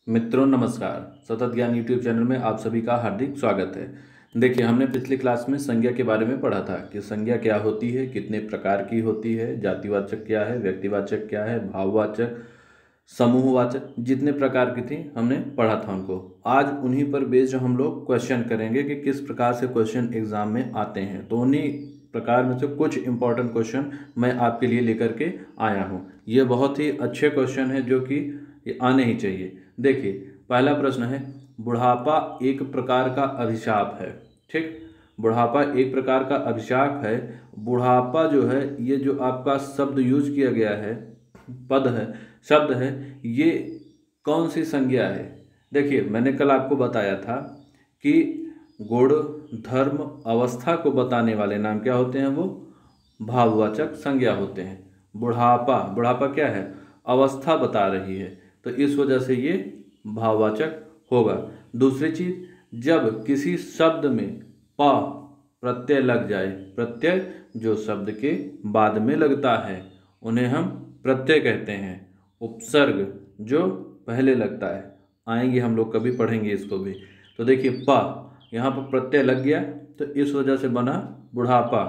मित्रों नमस्कार। सतत ज्ञान यूट्यूब चैनल में आप सभी का हार्दिक स्वागत है। देखिए, हमने पिछली क्लास में संज्ञा के बारे में पढ़ा था कि संज्ञा क्या होती है, कितने प्रकार की होती है, जातिवाचक क्या है, व्यक्तिवाचक क्या है, भाववाचक, समूहवाचक, जितने प्रकार की थी हमने पढ़ा था उनको। आज उन्हीं पर बेस्ड हम लोग क्वेश्चन करेंगे कि किस प्रकार से क्वेश्चन एग्जाम में आते हैं। तो उन्हीं प्रकार में से कुछ इंपॉर्टेंट क्वेश्चन मैं आपके लिए लेकर के आया हूँ। ये बहुत ही अच्छे क्वेश्चन है जो कि ये आने ही चाहिए। देखिए, पहला प्रश्न है, बुढ़ापा एक प्रकार का अभिशाप है। ठीक, बुढ़ापा एक प्रकार का अभिशाप है। बुढ़ापा जो है, ये जो आपका शब्द यूज किया गया है, पद है, शब्द है, ये कौन सी संज्ञा है? देखिए, मैंने कल आपको बताया था कि गुण, धर्म, अवस्था को बताने वाले नाम क्या होते हैं? वो भाववाचक संज्ञा होते हैं। बुढ़ापा, बुढ़ापा क्या है? अवस्था बता रही है, तो इस वजह से ये भाववाचक होगा। दूसरी चीज, जब किसी शब्द में प प्रत्यय लग जाए, प्रत्यय जो शब्द के बाद में लगता है उन्हें हम प्रत्यय कहते हैं। उपसर्ग जो पहले लगता है, आएंगे हम लोग कभी पढ़ेंगे इसको भी। तो देखिए, प यहाँ पर प्रत्यय लग गया तो इस वजह से बना बुढ़ापा,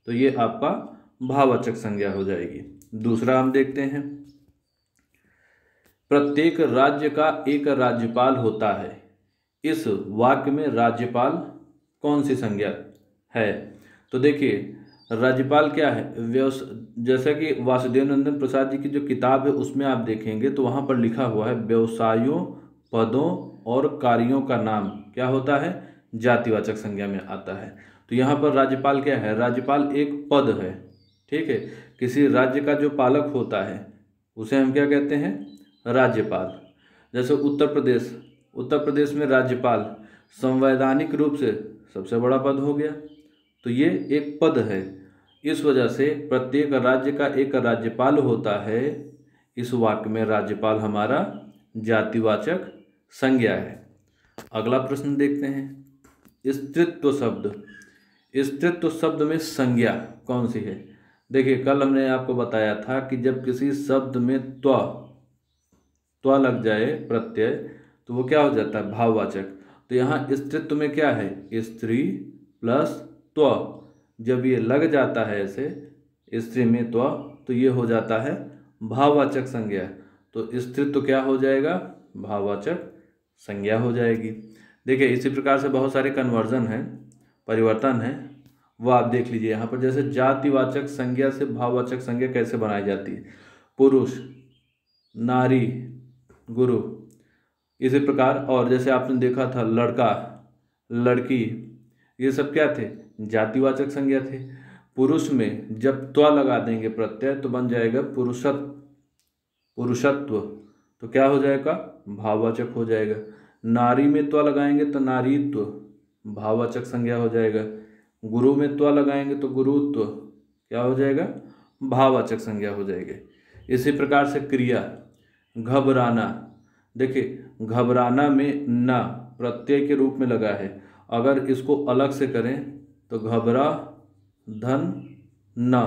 तो ये आपका भाववाचक संज्ञा हो जाएगी। दूसरा हम देखते हैं, प्रत्येक राज्य का एक राज्यपाल होता है। इस वाक्य में राज्यपाल कौन सी संज्ञा है? तो देखिए, राज्यपाल क्या है? जैसा कि वासुदेव नंदन प्रसाद जी की जो किताब है उसमें आप देखेंगे तो वहाँ पर लिखा हुआ है, व्यवसायों, पदों और कार्यों का नाम क्या होता है? जातिवाचक संज्ञा में आता है। तो यहाँ पर राज्यपाल क्या है? राज्यपाल एक पद है। ठीक है, किसी राज्य का जो पालक होता है उसे हम क्या कहते हैं? राज्यपाल। जैसे उत्तर प्रदेश में राज्यपाल संवैधानिक रूप से सबसे बड़ा पद हो गया, तो ये एक पद है। इस वजह से प्रत्येक राज्य का एक राज्यपाल होता है। इस वाक्य में राज्यपाल हमारा जातिवाचक संज्ञा है। अगला प्रश्न देखते हैं, स्त्रीत्व शब्द। स्त्रीत्व शब्द में संज्ञा कौन सी है? देखिए, कल हमने आपको बताया था कि जब किसी शब्द में त्व लग जाए प्रत्यय, तो वो क्या हो जाता है? भाववाचक। तो यहाँ स्त्रीत्व में क्या है? स्त्री प्लस त्व। जब ये लग जाता है ऐसे, स्त्री में त्व, तो ये हो जाता है भाववाचक संज्ञा। तो स्त्रीत्व क्या हो जाएगा? भाववाचक संज्ञा हो जाएगी। देखिए, इसी प्रकार से बहुत सारे कन्वर्जन हैं, परिवर्तन है, वो आप देख लीजिए यहाँ पर। जैसे जातिवाचक संज्ञा से भाववाचक संज्ञा कैसे बनाई जाती है? पुरुष, नारी, गुरु, इसी प्रकार। और जैसे आपने देखा था लड़का, लड़की, ये सब क्या थे? जातिवाचक संज्ञा थे। पुरुष में जब त्व लगा देंगे प्रत्यय तो बन जाएगा पुरुषत्व, तो क्या हो जाएगा? भाववाचक हो जाएगा। नारी में त्व लगाएंगे तो नारीत्व, भाववाचक संज्ञा हो जाएगा। गुरु में त्व लगाएंगे तो गुरुत्व, क्या हो जाएगा? भाववाचक संज्ञा हो जाएगी। इसी प्रकार से क्रिया, घबराना। देखिए, घबराना में न प्रत्यय के रूप में लगा है। अगर इसको अलग से करें तो घबरा धन न,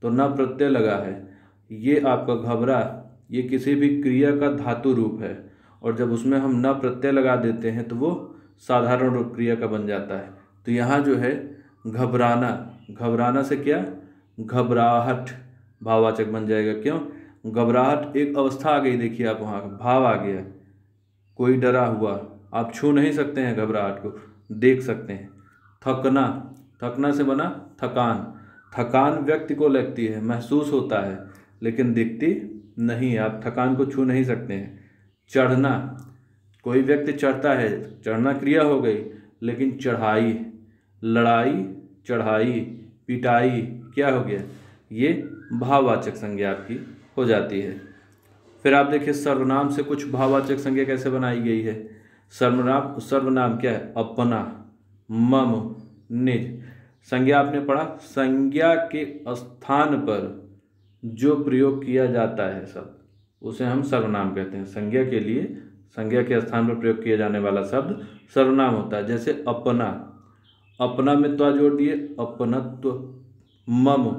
तो न प्रत्यय लगा है। ये आपका घबरा, ये किसी भी क्रिया का धातु रूप है, और जब उसमें हम न प्रत्यय लगा देते हैं तो वो साधारण रूप क्रिया का बन जाता है। तो यहाँ जो है घबराना, घबराना से क्या? घबराहट, भाववाचक बन जाएगा। क्यों? घबराहट एक अवस्था आ गई। देखिए आप, वहाँ भाव आ गया, कोई डरा हुआ। आप छू नहीं सकते हैं घबराहट को, देख सकते हैं। थकना, थकना से बना थकान। थकान व्यक्ति को लगती है, महसूस होता है, लेकिन दिखती नहीं है, आप थकान को छू नहीं सकते हैं। चढ़ना, कोई व्यक्ति चढ़ता है, चढ़ना क्रिया हो गई, लेकिन चढ़ाई, लड़ाई, चढ़ाई, पिटाई, क्या हो गया? ये भाववाचक संज्ञा आपकी हो जाती है। फिर आप देखिए, सर्वनाम से कुछ भाववाचक संज्ञा कैसे बनाई गई है। सर्वनाम क्या है? अपना, मम, निज। संज्ञा आपने पढ़ा, संज्ञा के स्थान पर जो प्रयोग किया जाता है शब्द, उसे हम सर्वनाम कहते हैं। संज्ञा के लिए, संज्ञा के स्थान पर प्रयोग किया जाने वाला शब्द सर्वनाम होता है। जैसे अपना, अपना में त्व जोड़ दिए अपनत्व। मम,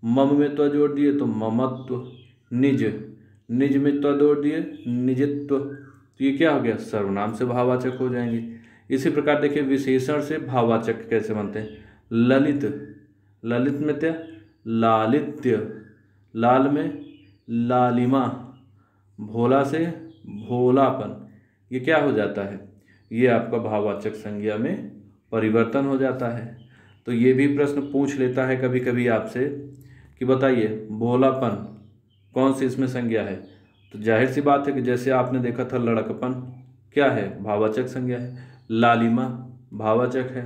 मम में त्व जोड़ दिए तो ममत्व। निज, निज में त्व जोड़ दिए निजत्व। तो तो ये क्या हो गया, सर्वनाम से भाववाचक हो जाएंगे। इसी प्रकार देखिए विशेषण से भाववाचक कैसे बनते हैं। ललित, ललित में क्या, लालित्य, लाल में लालिमा, भोला से भोलापन, ये क्या हो जाता है, ये आपका भाववाचक संज्ञा में परिवर्तन हो जाता है। तो ये भी प्रश्न पूछ लेता है कभी कभी आपसे कि बताइए भोलापन कौन सी इसमें संज्ञा है। तो जाहिर सी बात है कि जैसे आपने देखा था लड़कपन क्या है, भाववाचक संज्ञा है। लालिमा भाववाचक है,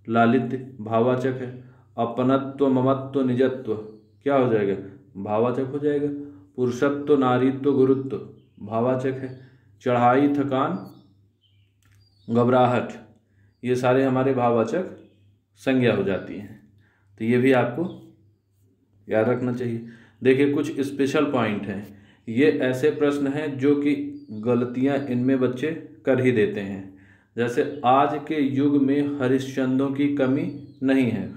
लालित्य भाववाचक है, अपनत्व ममत्व निजत्व क्या हो जाएगा, भाववाचक हो जाएगा। पुरुषत्व नारीत्व गुरुत्व भाववाचक है। चढ़ाई थकान घबराहट ये सारे हमारे भाववाचक संज्ञा हो जाती हैं। तो ये भी आपको याद रखना चाहिए। देखिए कुछ स्पेशल पॉइंट हैं, ये ऐसे प्रश्न हैं जो कि गलतियां इनमें बच्चे कर ही देते हैं। जैसे आज के युग में हरिश्चंद्रों की कमी नहीं है।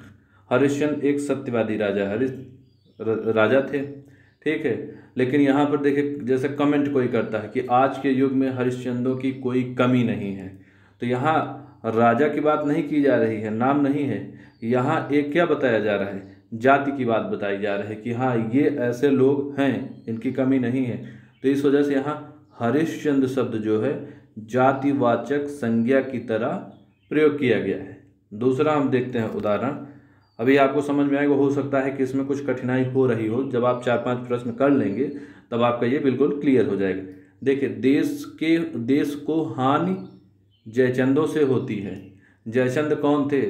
हरिश्चंद्र एक सत्यवादी राजा थे, ठीक है। लेकिन यहाँ पर देखिए जैसे कमेंट कोई करता है कि आज के युग में हरिश्चंद्रों की कोई कमी नहीं है, तो यहाँ राजा की बात नहीं की जा रही है, नाम नहीं है, यहाँ एक क्या बताया जा रहा है, जाति की बात बताई जा रही है कि हाँ ये ऐसे लोग हैं, इनकी कमी नहीं है। तो इस वजह से यहाँ हरिश्चंद्र शब्द जो है जातिवाचक संज्ञा की तरह प्रयोग किया गया है। दूसरा हम देखते हैं उदाहरण, अभी आपको समझ में आएगा, हो सकता है कि इसमें कुछ कठिनाई हो रही हो, जब आप 4-5 प्रश्न कर लेंगे तब आपका ये बिल्कुल क्लियर हो जाएगा। देखिए देश को हानि जयचंदों से होती है। जयचंद कौन थे,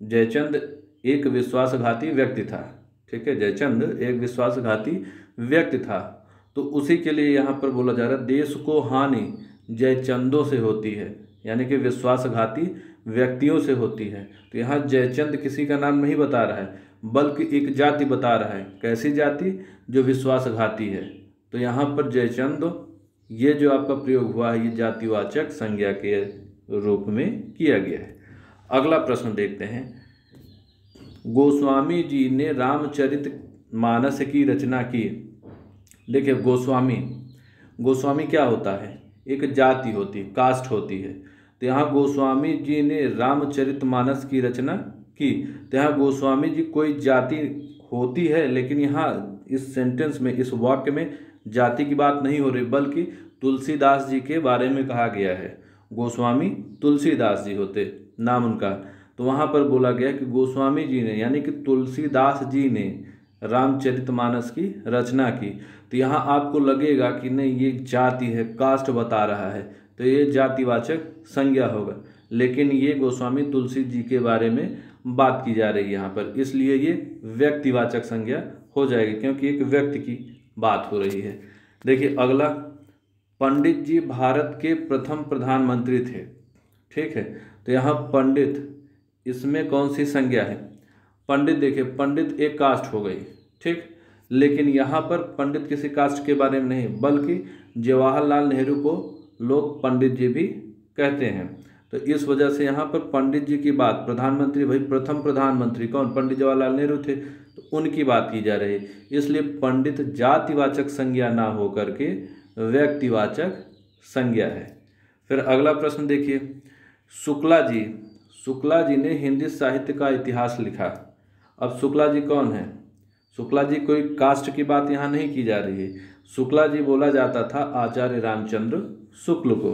जयचंद एक विश्वासघाती व्यक्ति था, ठीक है, जयचंद एक विश्वासघाती व्यक्ति था। तो उसी के लिए यहाँ पर बोला जा रहा है देश को हानि जयचंदों से होती है, यानी कि विश्वासघाती व्यक्तियों से होती है। तो यहाँ जयचंद किसी का नाम नहीं बता रहा है, बल्कि एक जाति बता रहा है। कैसी जाति, जो विश्वासघाती है। तो यहाँ पर जयचंद ये जो आपका प्रयोग हुआ है ये जातिवाचक संज्ञा के रूप में किया गया है। अगला प्रश्न देखते हैं, गोस्वामी जी ने रामचरितमानस की रचना की। देखिए गोस्वामी क्या होता है, एक जाति होती है, कास्ट होती है। तो यहाँ गोस्वामी जी ने रामचरितमानस की रचना की। तो यहाँ गोस्वामी जी कोई जाति होती है, लेकिन यहाँ इस सेंटेंस में, इस वाक्य में जाति की बात नहीं हो रही, बल्कि तुलसीदास जी के बारे में कहा गया है। गोस्वामी तुलसीदास जी होते नाम उनका। तो वहाँ पर बोला गया कि गोस्वामी जी ने, यानी कि तुलसीदास जी ने रामचरितमानस की रचना की। तो यहाँ आपको लगेगा कि नहीं ये जाति है, कास्ट बता रहा है, तो ये जातिवाचक संज्ञा होगा। लेकिन ये गोस्वामी तुलसी जी के बारे में बात की जा रही है यहाँ पर, इसलिए ये व्यक्तिवाचक संज्ञा हो जाएगी, क्योंकि एक व्यक्ति की बात हो रही है। देखिए अगला, पंडित जी भारत के प्रथम प्रधानमंत्री थे, ठीक है। तो यहाँ पंडित, इसमें कौन सी संज्ञा है, पंडित। देखिए पंडित एक कास्ट हो गई, ठीक। लेकिन यहाँ पर पंडित किसी कास्ट के बारे में नहीं, बल्कि जवाहरलाल नेहरू को लोग पंडित जी भी कहते हैं। तो इस वजह से यहाँ पर पंडित जी की बात, प्रधानमंत्री, भाई प्रथम प्रधानमंत्री कौन, पंडित जवाहरलाल नेहरू थे, तो उनकी बात की जा रही है। इसलिए पंडित जातिवाचक संज्ञा ना हो करके व्यक्तिवाचक संज्ञा है। फिर अगला प्रश्न देखिए, शुक्ला जी ने हिंदी साहित्य का इतिहास लिखा। अब शुक्ला जी कौन है, शुक्ला जी कोई कास्ट की बात यहाँ नहीं की जा रही है। शुक्ला जी बोला जाता था आचार्य रामचंद्र शुक्ल को।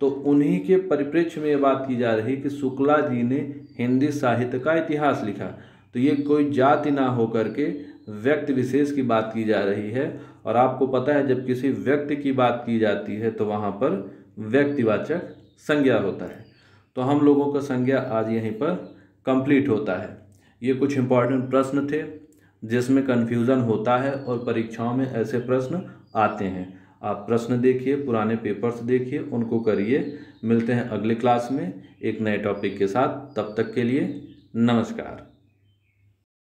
तो उन्हीं के परिप्रेक्ष्य में ये बात की जा रही कि शुक्ला जी ने हिंदी साहित्य का इतिहास लिखा। तो ये कोई जाति ना हो करके व्यक्ति विशेष की बात की जा रही है। और आपको पता है जब किसी व्यक्ति की बात की जाती है तो वहाँ पर व्यक्तिवाचक संज्ञा होता है। तो हम लोगों का संज्ञा आज यहीं पर कंप्लीट होता है। ये कुछ इंपॉर्टेंट प्रश्न थे जिसमें कन्फ्यूज़न होता है और परीक्षाओं में ऐसे प्रश्न आते हैं। आप प्रश्न देखिए, पुराने पेपर्स देखिए, उनको करिए। मिलते हैं अगले क्लास में एक नए टॉपिक के साथ। तब तक के लिए नमस्कार।